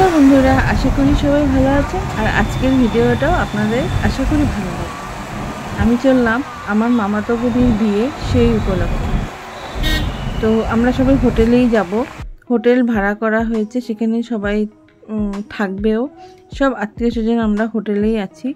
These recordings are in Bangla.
হ্যালো বন্ধুরা, আশা করি সবাই ভালো আছেন। আর আজকের ভিডিওটাও আপনাদের আশা করি ভালো লাগবে। আমি চললাম আমার মামাতো বোনের বিয়ে সেই উপলক্ষে। তো আমরা সবাই হোটেলেই যাব। হোটেল ভাড়া করা হয়েছে, সেখানে সবাই থাকবেও। সব আত্মীয় স্বজন আমরা হোটেলেই আছি।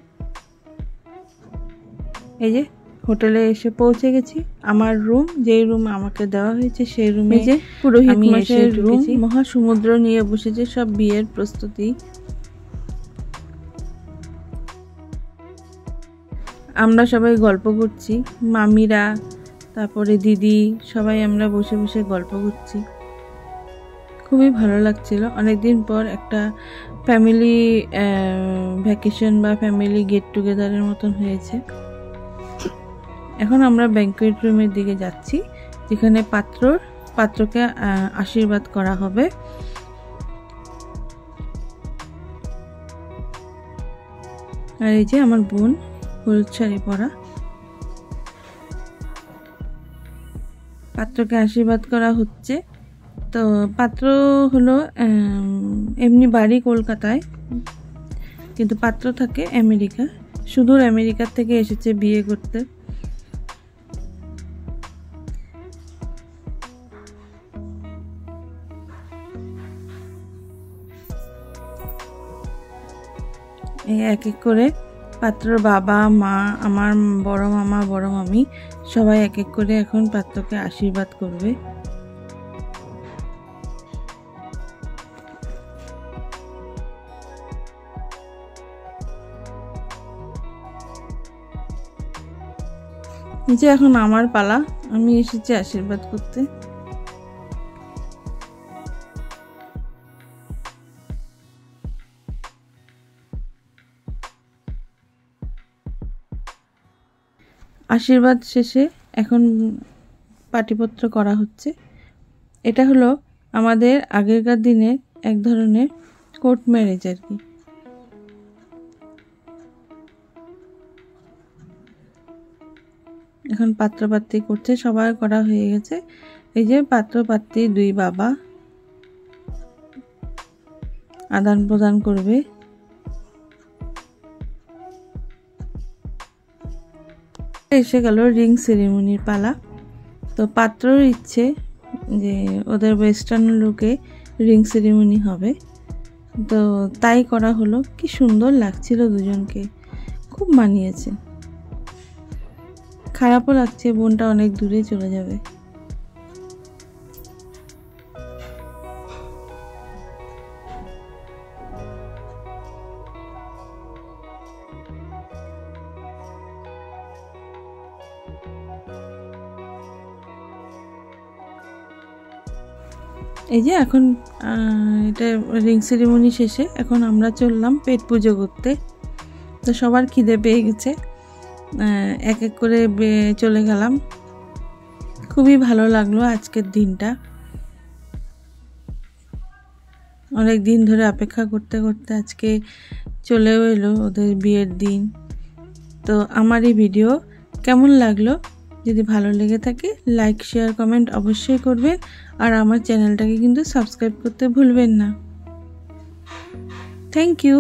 এই যে হোটেলে এসে পৌঁছে গেছি। আমার রুম, যেই রুম আমাকে দেওয়া হয়েছে সেই রুমে যে পুরোহিত মশাইয়ের রুম। মহাসমুদ্র নিয়ে বসেছে, সব বিয়ের প্রস্তুতি। আমরা সবাই গল্প করছি, মামিরা, তারপরে দিদি, সবাই আমরা বসে বসে গল্প করছি। খুবই ভালো লাগছিল। অনেকদিন পর একটা ফ্যামিলি ভ্যাকেশন বা ফ্যামিলি গেট টুগেদারের মতন হয়েছে। এখন আমরা ব্যাঙ্কোয়েট রুমের দিকে যাচ্ছি, যেখানে পাত্রকে আশীর্বাদ করা হবে। আর এই যে আমার বোন, হলুদ শাড়ি পরা। পাত্রকে আশীর্বাদ করা হচ্ছে। তো পাত্র হলো এমনি বাড়ি কলকাতায়, কিন্তু পাত্র থাকে আমেরিকা। সুদূর আমেরিকা থেকে এসেছে বিয়ে করতে। এক এক করে পাত্রর বাবা, মা, আমার বড় মামা, বড় মামি সবাই এক এক করে এখন পাত্রকে আশীর্বাদ করবে। যে এখন আমার পালা, আমি এসেছি আশীর্বাদ করতে। আশীর্বাদ শেষে এখন পাটিপত্র করা হচ্ছে। এটা হলো আমাদের আগেরকার দিনের এক ধরনের কোর্ট ম্যারেজ আর কি। এখন পাত্রপাত্রী করছে, সবার করা হয়ে গেছে। এই যে পাত্রপাত্রী দুই বাবা আদান প্রদান করবে। এসে গেল রিং সেরিমনির পালা। তো পাত্রর ইচ্ছে যে ওদের ওয়েস্টার্ন লুকে রিং সেরিমনি হবে, তো তাই করা হলো। কি সুন্দর লাগছিল দুজনকে, খুব মানিয়েছে। খারাপও লাগছে, বোনটা অনেক দূরে চলে যাবে। এই যে এখন এটা রিং সেরিমনি শেষে এখন আমরা চললাম পেট পুজো করতে। তো সবার খিদে পেয়ে গেছে, এক এক করে চলে গেলাম। খুবই ভালো লাগলো আজকের দিনটা। অনেক দিন ধরে অপেক্ষা করতে করতে আজকে চলেও এলো ওদের বিয়ের দিন। তো আমার এই ভিডিও কেমন লাগলো, যদি ভালো লেগে থাকে লাইক, শেয়ার, কমেন্ট অবশ্যই করবেন। আর আমার চ্যানেলটাকে কিন্তু সাবস্ক্রাইব করতে ভুলবেন না। Thank you.